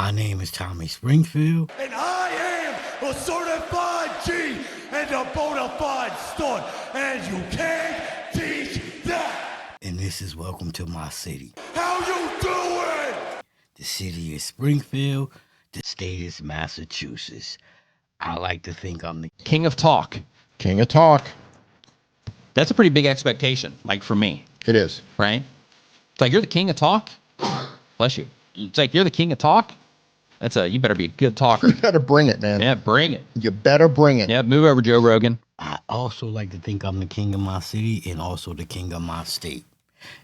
My name is Tommy Springfield. And I am a certified G and a bona fide stud, and you can't teach that. And this is Welcome to My City. How you doing? The city is Springfield. The state is Massachusetts. I like to think I'm the King of Talk. King of Talk. That's a pretty big expectation, like for me, It is. right? It's like, you're the king of talk? Bless you. It's like, you're the king of talk? You better be a good talker. You better bring it, man. Yeah, bring it. You better bring it. Yeah, move over, Joe Rogan. I also like to think I'm the king of my city and also the king of my state.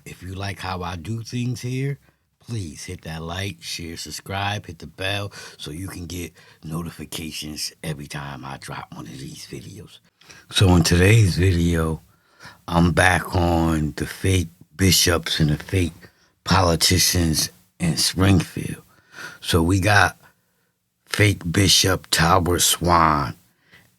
If you like how I do things here, please hit that like, share, subscribe, hit the bell so you can get notifications every time I drop one of these videos. So in today's video, I'm back on the fake bishops and the fake politicians in Springfield. So we got fake Bishop Talbert Swan.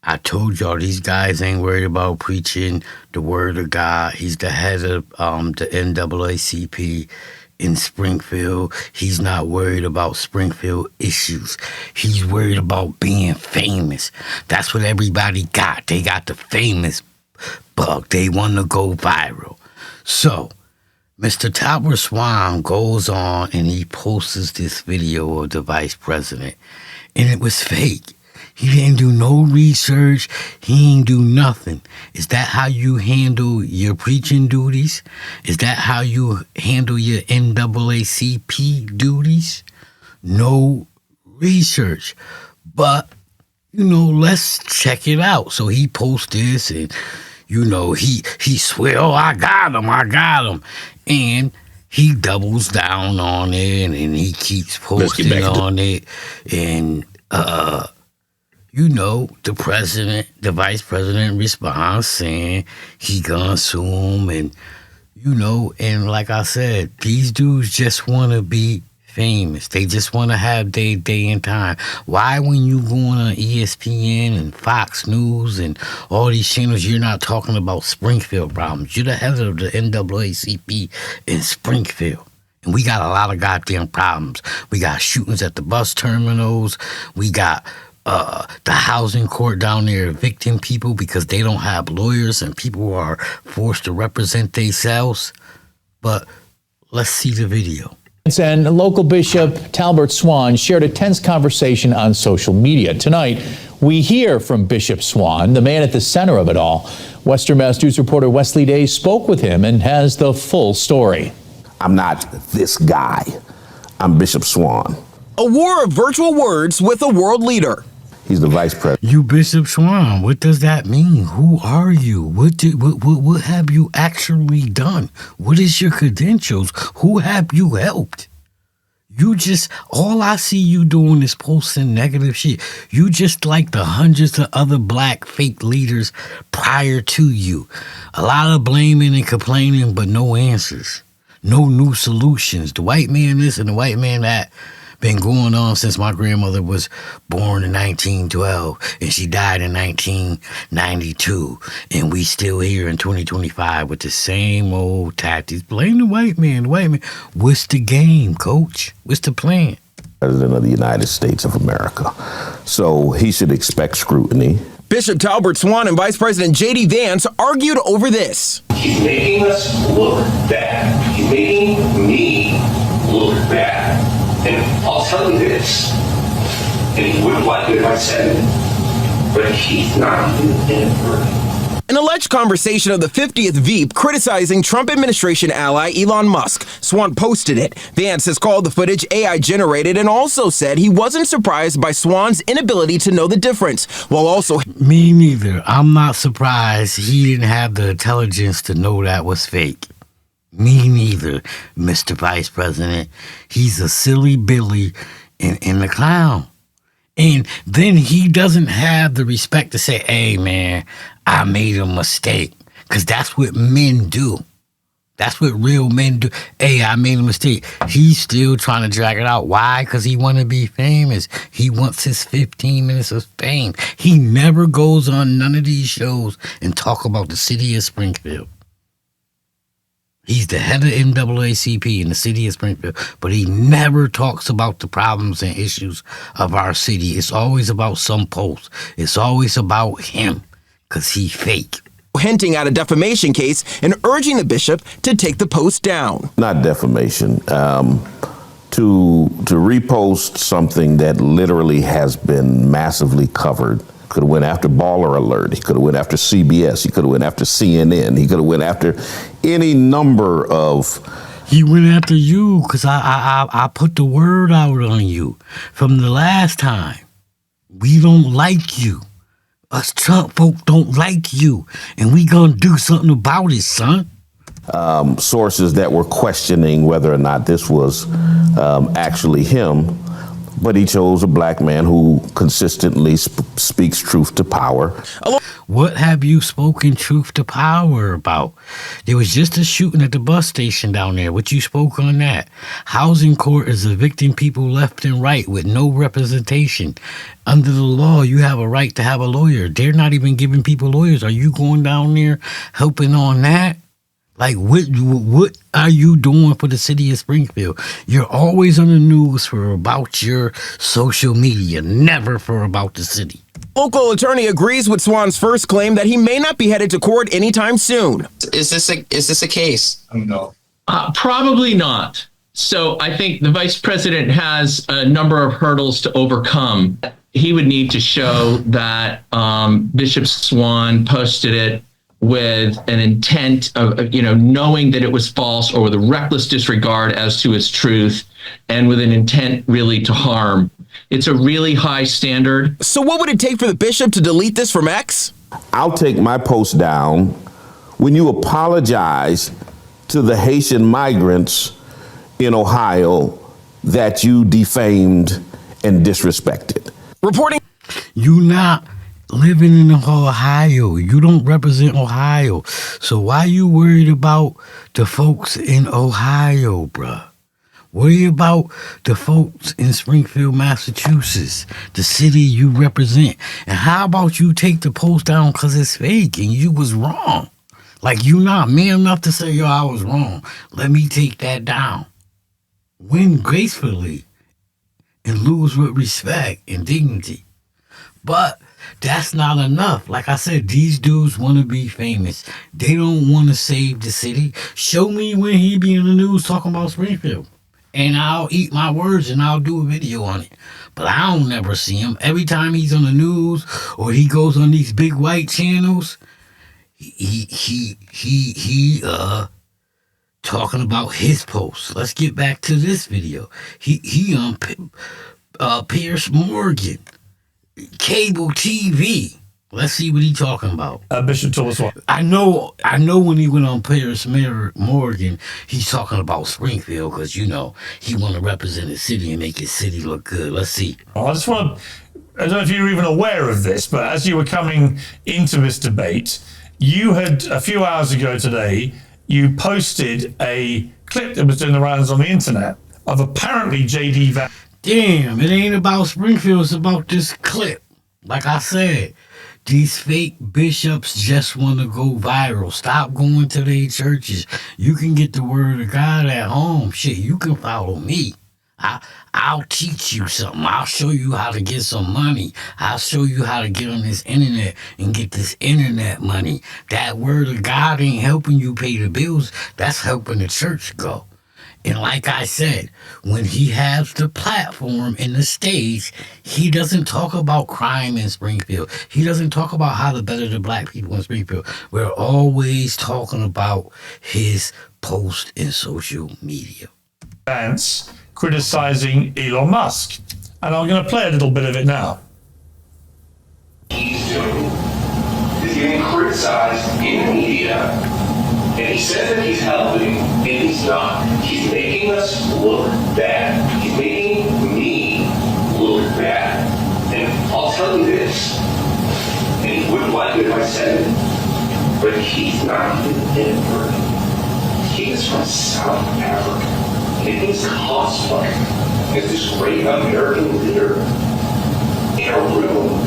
I told y'all these guys ain't worried about preaching the word of God. He's the head of the NAACP in Springfield. He's not worried about Springfield issues. He's worried about being famous. That's what everybody got. They got the famous bug. They want to go viral. So Mr. Talbert Swan goes on and he posts this video of the vice president, and it was fake. He didn't do no research. He didn't do nothing. Is that how you handle your preaching duties? Is that how you handle your NAACP duties? No research. But, let's check it out. So he posts this and, he swear, oh, I got him. And he doubles down on it and he keeps posting on it. And, the vice president responds saying he gonna sue him. And, and like I said, these dudes just want to be famous. They just want to have their day and time. Why, when you go on ESPN and Fox News and all these channels, you're not talking about Springfield problems? You're the head of the NAACP in Springfield. And we got a lot of goddamn problems. We got shootings at the bus terminals. We got the housing court down there evicting people because they don't have lawyers and people are forced to represent themselves. But let's see the video. And local Bishop Talbert Swan shared a tense conversation on social media. Tonight, we hear from Bishop Swan, the man at the center of it all. Western Mass News reporter Wesley Day spoke with him and has the full story. I'm not this guy. I'm Bishop Swan. A war of virtual words with a world leader. He's the vice president. You Bishop Swan, what does that mean? Who are you? What have you actually done? What is your credentials? Who have you helped? All I see you doing is posting negative shit. You just like the hundreds of other black fake leaders prior to you. A lot of blaming and complaining, but no answers. No new solutions. The white man this and the white man that. Been going on since my grandmother was born in 1912 and she died in 1992, and we still here in 2025 with the same old tactics. Blame the white man. What's the game, coach? What's the plan? President of the United States of America. So he should expect scrutiny. Bishop Talbert Swan and Vice President J.D. Vance argued over this. He's making us look bad. He's making me look bad. And I'll tell you this, and he wouldn't like it if I said it, but he's not even in it for it. An alleged conversation of the 50th Veep criticizing Trump administration ally Elon Musk. Swan posted it. Vance has called the footage AI generated and also said he wasn't surprised by Swan's inability to know the difference, while also... Me neither. I'm not surprised he didn't have the intelligence to know that was fake. Me neither, Mr. Vice President. He's a silly Billy and a clown. And then he doesn't have the respect to say, hey, man, I made a mistake. Because that's what men do. That's what real men do. Hey, I made a mistake. He's still trying to drag it out. Why? Because he want to be famous. He wants his 15 minutes of fame. He never goes on none of these shows and talk about the city of Springfield. He's the head of NAACP in the city of Springfield, but he never talks about the problems and issues of our city. It's always about some post. It's always about him, because he fake. Hinting at a defamation case and urging the bishop to take the post down. Not defamation. To repost something that literally has been massively covered. Could have went after Baller Alert. He could have went after CBS. He could have went after CNN. He could have went after any number of. He went after you because I put the word out on you from the last time. We don't like you. Us Trump folk don't like you, and we gonna do something about it, son. Sources that were questioning whether or not this was actually him. But he chose a black man who consistently speaks truth to power. What have you spoken truth to power about? There was just a shooting at the bus station down there. What you spoke on that? Housing court is evicting people left and right with no representation. Under the law, you have a right to have a lawyer. They're not even giving people lawyers. Are you going down there helping on that? Like, what are you doing for the city of Springfield? You're always on the news for about your social media, never for about the city. Local attorney agrees with Swan's first claim that he may not be headed to court anytime soon. Is this a case? No. Probably not. So I think the vice president has a number of hurdles to overcome. He would need to show that Bishop Swan posted it with an intent of, knowing that it was false, or with a reckless disregard as to its truth, and with an intent really to harm. It's a really high standard. So what would it take for the bishop to delete this from X? I'll take my post down when you apologize to the Haitian migrants in Ohio that you defamed and disrespected. Reporting. You not living in Ohio. You don't represent Ohio. So why you worried about the folks in Ohio, bruh? Worry about the folks in Springfield, Massachusetts, the city you represent. And how about you take the post down because it's fake and you was wrong? Like, you not man enough to say, yo, I was wrong. Let me take that down. Win gracefully and lose with respect and dignity. But that's not enough. Like I said, these dudes want to be famous. They don't want to save the city. Show me when he be in the news talking about Springfield. And I'll eat my words and I'll do a video on it. But I don't never see him. Every time he's on the news or he goes on these big white channels, he talking about his posts. Let's get back to this video. He on Piers Morgan, cable TV. Let's see what he talking about. Bishop Talbert Swan. I know when he went on Piers Morgan, he's talking about Springfield because, he want to represent his city and make his city look good. Let's see. I don't know if you're even aware of this, but as you were coming into this debate, you had, a few hours ago today, you posted a clip that was doing the rounds on the internet of apparently J.D. Vance. Damn, it ain't about Springfield, it's about this clip. Like I said, these fake bishops just want to go viral. Stop going to their churches. You can get the word of God at home. Shit, you can follow me. I'll teach you something. I'll show you how to get some money. I'll show you how to get on this internet and get this internet money. That word of God ain't helping you pay the bills. That's helping the church go. And like I said, when he has the platform and the stage, he doesn't talk about crime in Springfield. He doesn't talk about how to better the black people in Springfield. We're always talking about his post in social media. Vance criticizing Elon Musk. And I'm going to play a little bit of it now. He's doing is getting criticized in the media. And he says that he's helping, and he's not. He's making us look bad. He's making me look bad. And I'll tell you this, and he wouldn't like it if I said it, but he's not even Denver. He is from South Africa. And he's cosplaying as this great American leader in a room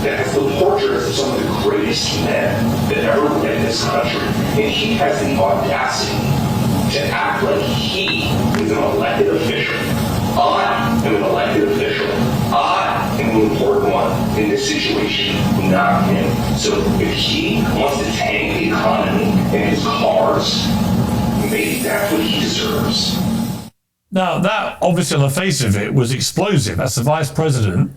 that has the portraits of some of the greatest men that ever lived in this country. And he has the audacity to act like he is an elected official. I am an elected official. I am the important one in this situation, not him. So if he wants to tank the economy and his cars, maybe that's what he deserves. Now, that obviously on the face of it was explosive. That's the vice president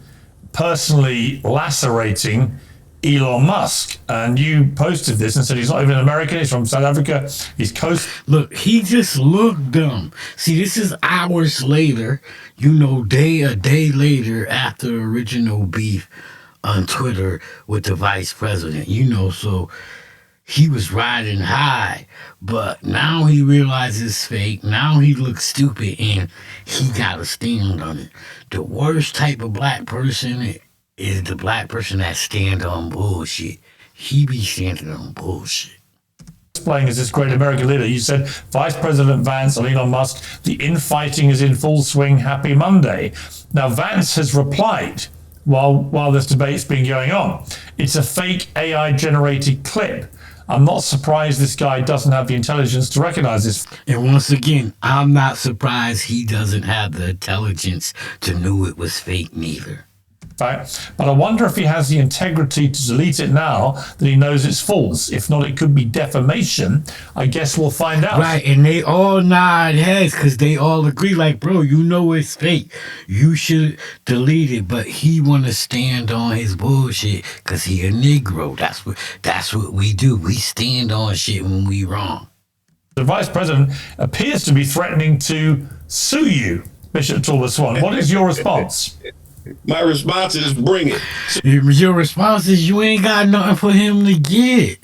personally lacerating Elon Musk. And you posted this and said he's not even American, he's from South Africa, he's coast. Look, he just looked dumb. See, this is hours later, a day later after the original beef on Twitter with the vice president, so he was riding high, but now he realizes it's fake. Now he looks stupid and he got to stand on it. The worst type of black person is the black person that stand on bullshit. He be standing on bullshit. Playing as this great American leader, you said Vice President Vance and Elon Musk, the infighting is in full swing. Happy Monday. Now Vance has replied while this debate's been going on. It's a fake AI generated clip. I'm not surprised this guy doesn't have the intelligence to recognize this. And once again, I'm not surprised he doesn't have the intelligence to know it was fake neither. Right? But I wonder if he has the integrity to delete it now that he knows it's false. If not, it could be defamation. I guess we'll find out. Right, and they all nod heads because they all agree, like, bro, it's fake. You should delete it, but he want to stand on his bullshit because he a Negro. That's what we do. We stand on shit when we wrong. The vice president appears to be threatening to sue you, Bishop Talbert Swan. What is your response? My response is bring it. Your response is you ain't got nothing for him to get.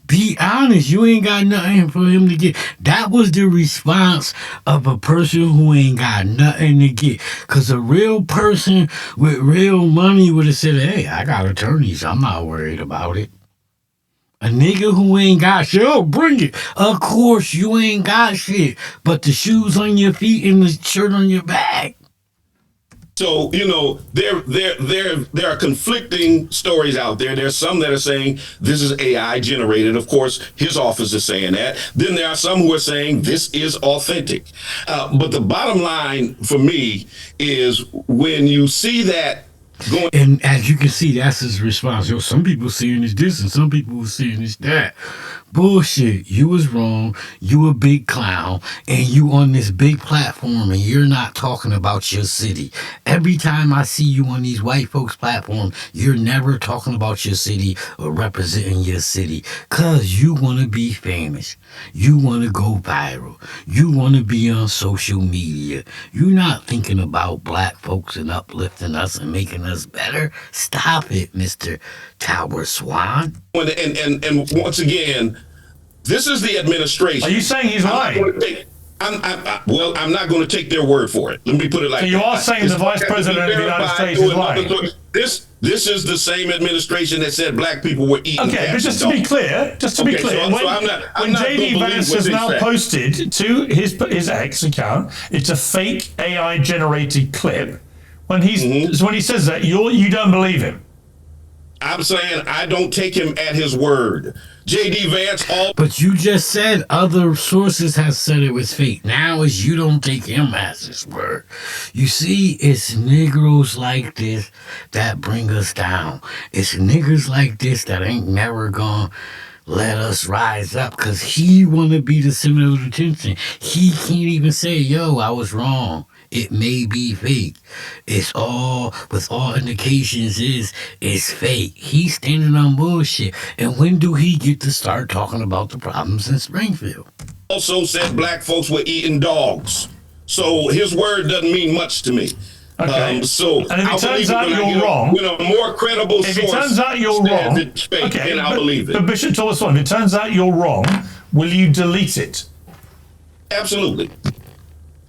Be honest, you ain't got nothing for him to get. That was the response of a person who ain't got nothing to get. Because a real person with real money would have said, hey, I got attorneys. I'm not worried about it. A nigga who ain't got shit, bring it. Of course, you ain't got shit. But the shoes on your feet and the shirt on your back. So, there are conflicting stories out there. There's some that are saying this is AI generated. Of course, his office is saying that. Then there are some who are saying this is authentic. But the bottom line for me is when you see that going. And as you can see, that's his response. Some people seeing this and some people seeing this that. Bullshit. You was wrong. You a big clown. And you on this big platform and you're not talking about your city. Every time I see you on these white folks platform, you're never talking about your city or representing your city. Cause you want to be famous. You want to go viral. You want to be on social media. You're not thinking about black folks and uplifting us and making us better. Stop it, Mr. Talbert Swan. And once again, this is the administration. Are you saying he's lying? I'm not going to take their word for it. Let me put it like that. So you are saying the vice president of the United States is lying? This is the same administration that said black people were eating. Okay, but just to be clear, when JD Vance has now posted to his X account, it's a fake AI generated clip. When when he says that, you don't believe him. I'm saying I don't take him at his word. JD Vance But you just said other sources have said it was fake. Now is you don't take him as his word. You see, it's Negroes like this that bring us down. It's niggas like this that ain't never gonna let us rise up because he want to be the center of attention. He can't even say, yo, I was wrong. It may be fake. It's all, with all indications it's fake. He's standing on bullshit. And when do he get to start talking about the problems in Springfield? Also said black folks were eating dogs. So his word doesn't mean much to me. Okay. And if it turns out you're wrong, a more credible source. If it turns out you're wrong, then I'll believe it. But Bishop Talbert Swan, if it turns out you're wrong, will you delete it? Absolutely.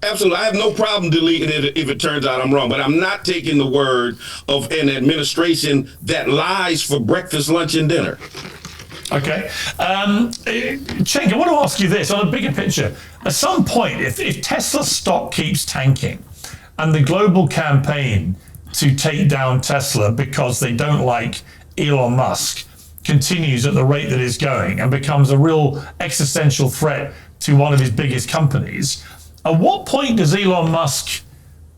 Absolutely. I have no problem deleting it if it turns out I'm wrong, but I'm not taking the word of an administration that lies for breakfast, lunch, and dinner. Okay. Cenk, I want to ask you this on a bigger picture. At some point, if Tesla stock keeps tanking and the global campaign to take down Tesla because they don't like Elon Musk continues at the rate that it's going and becomes a real existential threat to one of his biggest companies. At what point does Elon Musk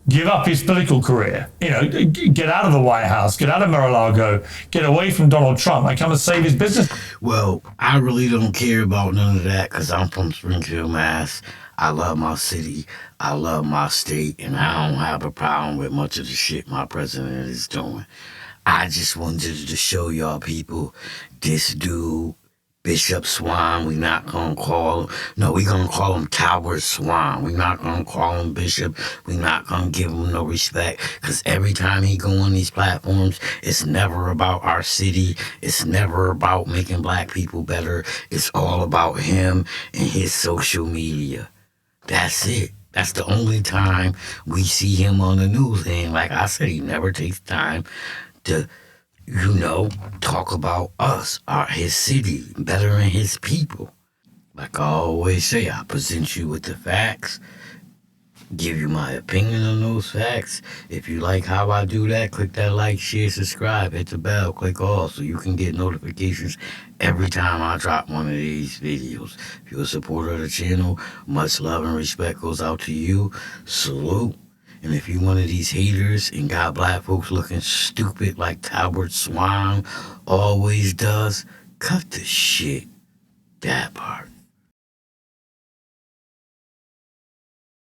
give up his political career? You know, get out of the White House, get out of Mar-a-Lago, get away from Donald Trump and come and save his business? Well, I really don't care about none of that because I'm from Springfield, Mass. I love my city. I love my state. And I don't have a problem with much of the shit my president is doing. I just wanted to show y'all people this dude, Bishop Swan. We not gonna call him. No, we gonna call him Talbert Swan. We not gonna call him Bishop. We not gonna give him no respect. Cause every time he go on these platforms, it's never about our city. It's never about making black people better. It's all about him and his social media. That's it. That's the only time we see him on the news. And like I said, he never takes time to, you know, talk about us, his city, bettering his people. Like I always say, I present you with the facts, give you my opinion on those facts. If you like how I do that, click that like, share, subscribe, hit the bell, click all so you can get notifications every time I drop one of these videos. If you're a supporter of the channel, much love and respect goes out to you. Salute. And if you one of these haters and got black folks looking stupid like Talbert Swan always does, cut the shit. That part.